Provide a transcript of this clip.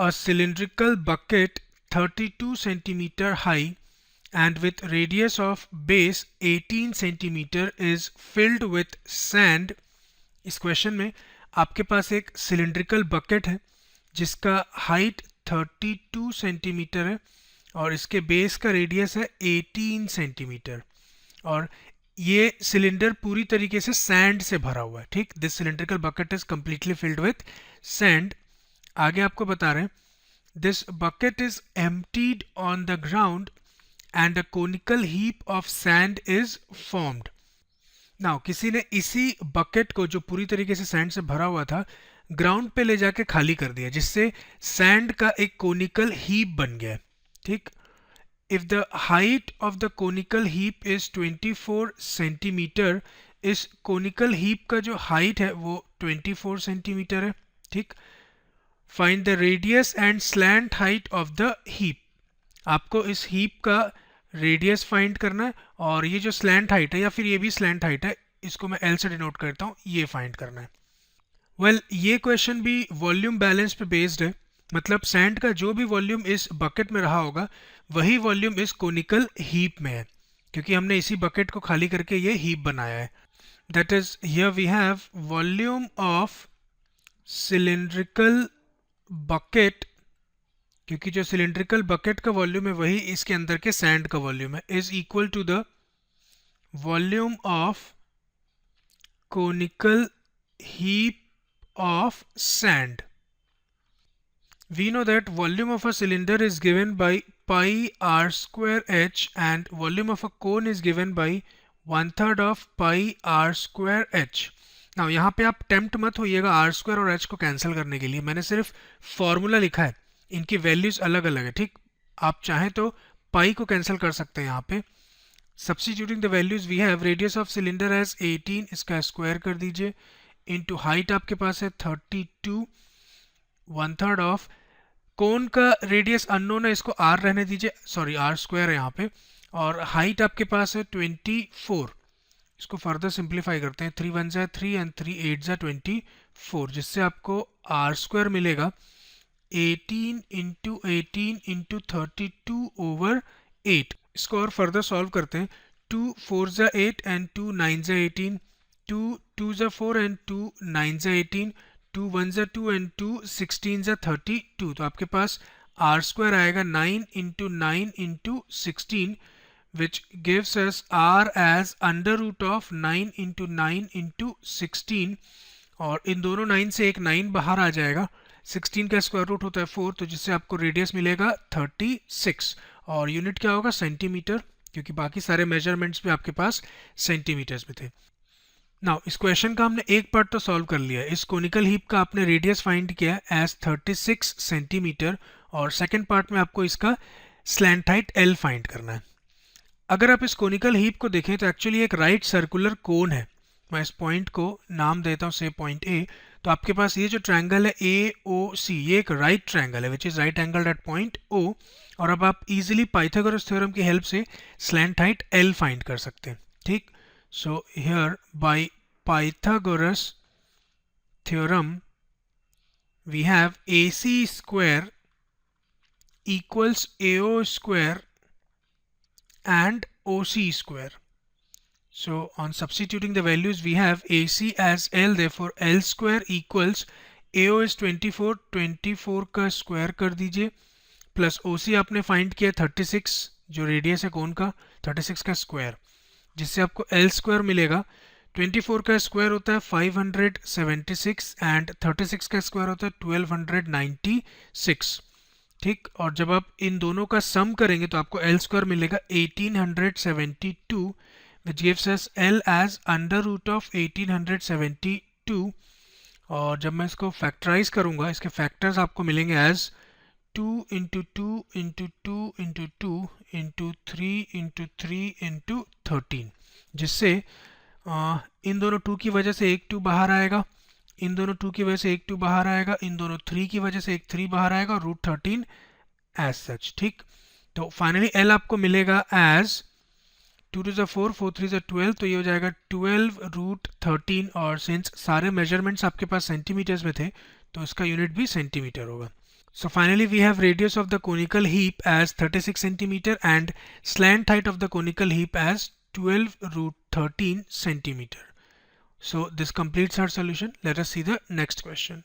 a cylindrical bucket 32 centimeter high and with radius of base 18 centimeter is filled with sand. इस question में आपके पास एक cylindrical bucket है जिसका हाइट 32 सेंटीमीटर है और इसके बेस का रेडियस है 18 सेंटीमीटर और ये सिलेंडर पूरी तरीके से सैंड से भरा हुआ है। ठीक, this cylindrical bucket is completely filled with sand. आगे आपको बता रहे हैं this bucket is emptied on the ground and a conical heap of sand is formed. Now किसी ने इसी बकेट को जो पूरी तरीके से सैंड से भरा हुआ था ग्राउंड पे ले जाके खाली कर दिया जिससे सैंड का एक कोनिकल हीप बन गया। ठीक, if the height of the conical heap is 24 centimetre, इस कोनिकल हीप का जो हाइट है वो 24 सेंटीमीटर है। ठीक, find the radius and slant height of the heap. आपको इस हीप का रेडियस फाइंड करना है और ये जो स्लैंट हाइट है या फिर ये भी स्लैंट हाइट है, इसको मैं एल से डिनोट करता हूँ, ये फाइंड करना है। वेल, ये क्वेश्चन भी वॉल्यूम बैलेंस पे बेस्ड है, मतलब सैंड का जो भी वॉल्यूम इस बकेट में रहा होगा वही वॉल्यूम इस कोनिकल हीप में है क्योंकि हमने इसी बकेट को खाली करके ये हीप बनाया है। That is here we have volume of cylindrical bucket, क्योंकि जो सिलिंड्रिकल बकेट का वॉल्यूम है वही इसके अंदर के सैंड का वॉल्यूम है, is equal to the volume of conical heap of sand. We know that volume of a cylinder is given by pi r square h and volume of a cone is given by 1/3 of pi r square h. Now यहाँ पे आप tempt मत होइएगा r square और h को cancel करने के लिए, मैंने सिर्फ फॉर्मूला लिखा है, इनकी वैल्यूज अलग अलग है। ठीक, आप चाहें तो पाई को कैंसिल कर सकते हैं यहाँ पे। Substituting the values we have radius of cylinder as 18, इसका स्क्वायर कर दीजिए, इनटू हाइट आपके पास है 32, 1/3 ऑफ कोन का रेडियस अननोन है, इसको r रहने दीजिए, सॉरी r स्क्वायर है यहाँ पे, और हाइट आपके पास है 24। इसको फर्दर सिंप्लीफाई करते हैं, 3 1 जा 3 एंड 3 8 जा 24, जिससे आपको r स्क्वायर मिलेगा 18 इंटू 18 इंटू 32 ओवर 8। इसको और फर्दर सॉल्व करते हैं, 2 4 जा 8 एंड 2 9 जा 18, 2 2 जा 4 एंड 2 9 जा 18, 2 1 जा 2 एंड 2 16 जा 32। तो आपके पास r स्क्वायर आएगा 9 into 9 into 16 which gives us r as under root of 9 into 9 into 16, और इन दोनों 9 से एक 9 बाहर आ जाएगा, 16 का स्क्वायर रूट होता है 4, तो जिससे आपको रेडियस मिलेगा 36 और यूनिट क्या होगा सेंटीमीटर, क्योंकि बाकी सारे मेजरमेंट्स भी आपके पास सेंटीमीटर्स में थे। नाउ इस क्वेश्चन का हमने एक पार्ट तो सॉल्व कर लिया, इस कोनिकल हीप का आपने रेडियस फाइंड किया एज 36 सेंटीमीटर और सेकेंड पार्ट में आपको इसका स्लैंट हाइट L फाइंड करना है। अगर आप इस कोनिकल हीप को देखें तो एक्चुअली एक राइट सर्कुलर कोन है, मैं इस पॉइंट को नाम देता हूँ से पॉइंट A, तो आपके पास ये जो ट्रायंगल है AOC, ये एक राइट ट्रायंगल है which is right angled at point O, और अब आप इजीली पाइथागोरस थ्योरम की हेल्प से स्लैंट हाइट L फाइंड कर सकते हैं। ठीक, so here by Pythagoras theorem we have AC square equals AO square and OC square. So on substituting the values we have AC as L, therefore L square equals AO is 24, 24 का square कर दीजिए plus OC आपने find किया 36 जो radius है कोन का, 36 का square, जिससे आपको L स्क्वायर मिलेगा। 24 का स्क्वायर होता है 576 एंड 36 का स्क्वायर होता है 1296। ठीक, और जब आप इन दोनों का सम करेंगे तो आपको L स्क्वायर मिलेगा 1872 which gives us L as under root of 1872, और जब मैं इसको फैक्टराइज करूंगा इसके फैक्टर्स आपको मिलेंगे as 2 into 2 into 2 into 2 into 3 into 3 into 13, जिससे इन दोनों 2 की वजह से एक 2 बाहर आएगा, इन दोनों 2 की वजह से एक 2 बाहर आएगा, इन दोनों 3 की वजह से एक 3 बाहर आएगा और रूट 13 एज सच। ठीक, तो फाइनली L आपको मिलेगा एज 2 to the 4, 4 3 12, तो ये हो जाएगा 12 रूट 13, और सिंस सारे मेजरमेंट्स आपके पास सेंटीमीटर्स में थे तो इसका यूनिट भी सेंटीमीटर होगा। So finally we have radius of the conical heap as 36 centimeter and slant height of the conical heap as 12 root 13 centimeter. So this completes our solution. Let us see the next question.